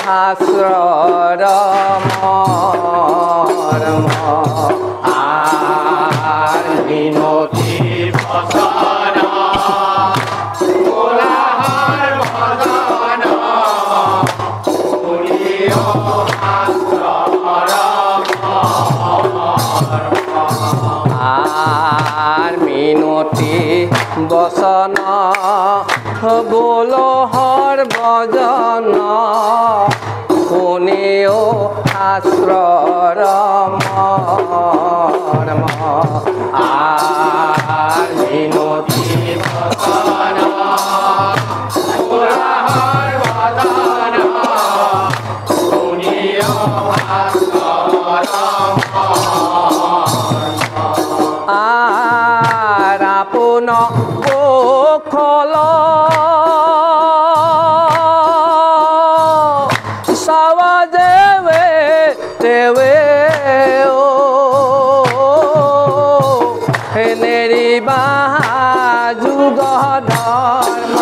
হাস্যর মর্ম আর মিনতি বচন কোলাহল বদন শুনিও হাস্যর আর মিনতি বচন বোলহর বজন শুনিও হাস্যর মর্ম আর মিনতি বচন কোলাহল বদন শুনিও হাস্যর আর আপন কোখল সাওয়া দেবে দেবে ও হেনেরি বাহা যুগ ধর্ম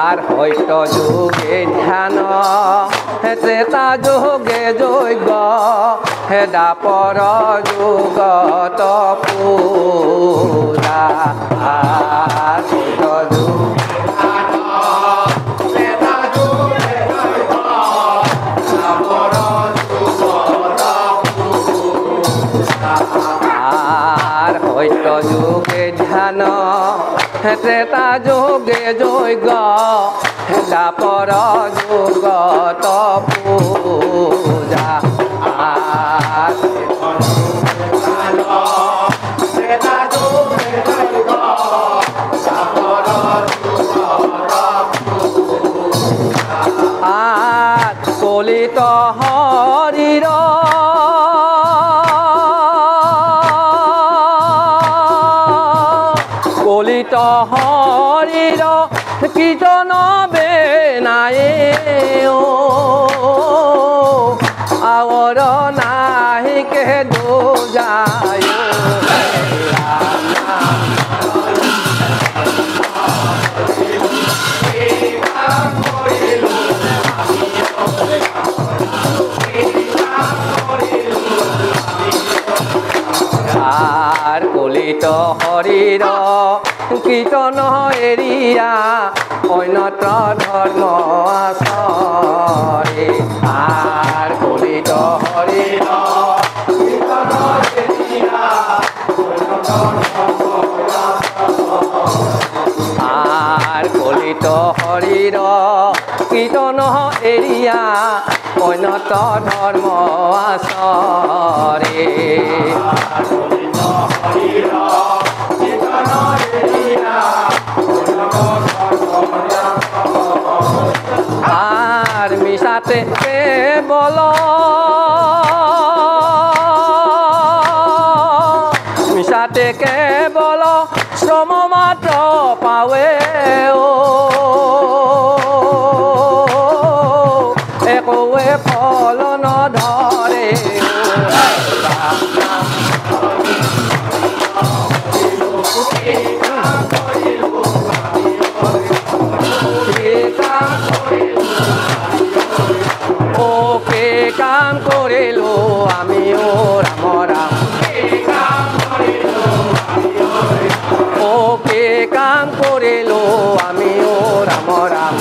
আর হয়তো যুগে ধ্যান ত্রেতা যুগে যজ্ঞ হে দাপর যুগত পূজা আর হয়তো যুগে ধ্যান ত্রেতা যুগে যজ্ঞ দাপর যুগত পূজা আর হয়তো যুগে ধ্যান ত্রেতা যুগে যজ্ঞ দাপর যুগত পূজা আর ত্রেতা যুগে যজ্ঞ দাপর যুগত পূজা আর কলিত হরির কলিত হরির কীর্তন বেনায়ে ও আওর নাহি কে দো যায় আর কলিত হরির কীর্তন এরিয়া অন্যত্র ধর্ম আসরে আর কলিত হরির কীর্তন এরিয়া আর কলিত হরির কীর্তন এরিয়া অন্যত্র ধর্ম আসরে আর মিশাতে কেবল মিশাতে কেবল শ্রম মাত্র পাৱে ও একোৱে ফল নধৰে ওকে কাম কৰিলো আমি ও ৰাম ৰাম ওকে কাম কৰিলো আমি ও ৰাম ৰাম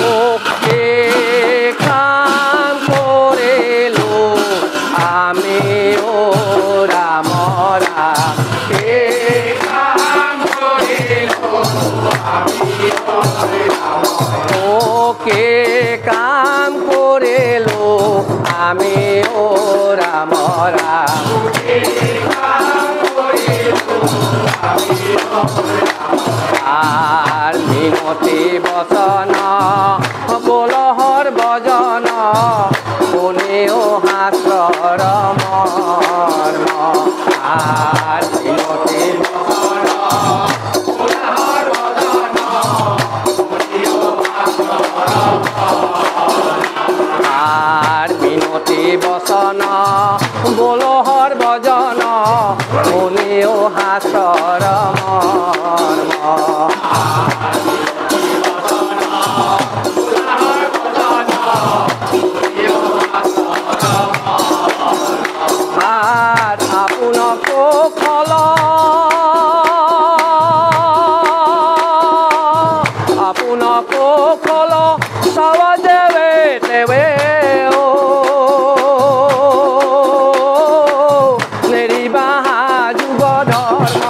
ওকে কাম কৰিলো আমি ও ৰাম ৰাম ওকে কাম কৰিলো আমি ও ৰাম ৰাম আৰ মিনতি বচন বোলহৰ বজন শুনিও হাস্যৰ মৰ্ম আৰ মিনতি বচন শুনিও হাসৰ মৰ্ম আপোনাক কল আপোনাক কল চাৱা দেৱে দেৱে নেৰিবা যুগ ধৰ্ম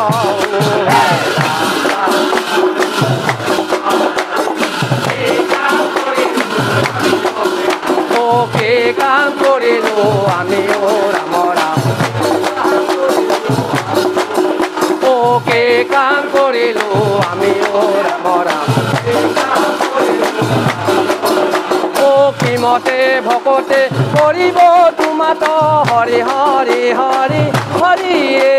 কি কাম কৰিলো আমি ৰাম ৰাম কি কাম কৰিলো আমি ৰাম ৰাম কিমতে ভকতে কৰিব তোমাত হৰি হৰি হৰি হৰিয়ে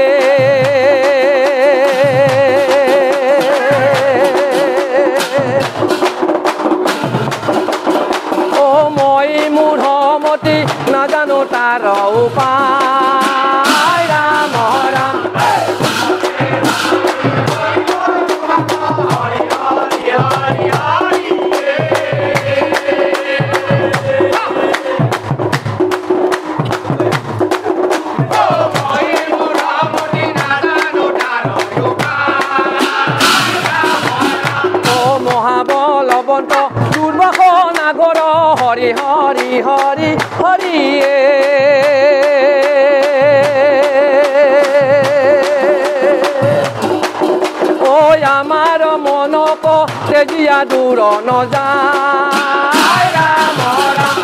মই মূঢ়মতি নাজানো তাৰ উপায় ৰাম ৰাম মহাবলৱন্ত দুৰ্বাস নাগৰ হৰি হৰি হৰি হৰিয়ে ঐ আমাৰ মনক তেজিয়া দূৰ নযায় ৰাম ৰাম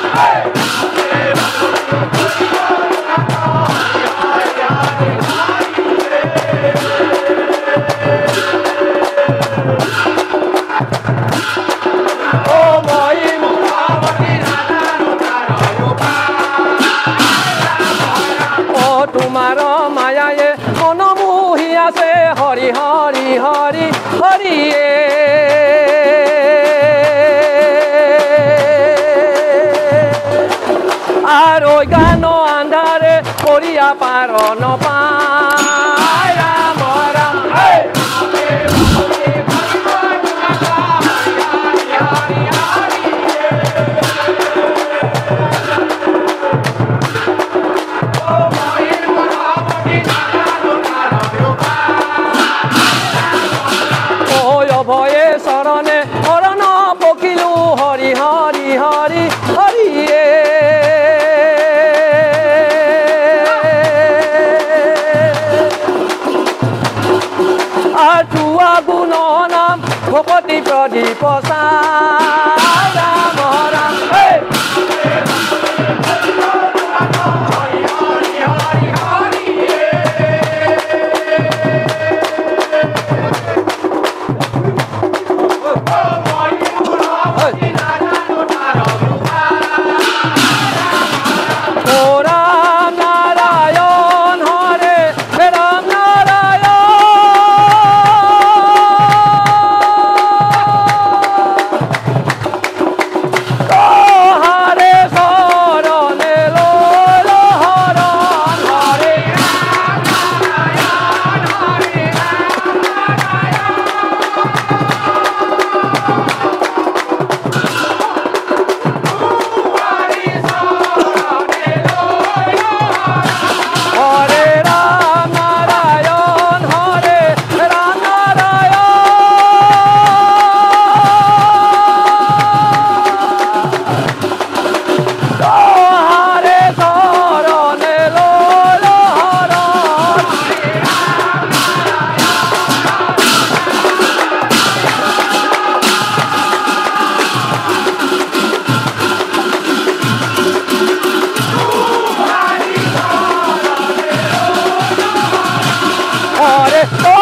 তোমাৰ মায়ায়ে মন মোহি আছে হৰি হৰি হৰি হৰিয়ে আৰু গান আন্ধাৰে কৰিয়া পাৰ নপায় ৰাম ৰাম ভয়ে চৰণে শৰণ পকিলো হৰি হৰি হৰি হৰিয়ে আঠুৱা গুণ নাম ভকতি প্ৰদীপ চাই ৰাম ৰাম Hare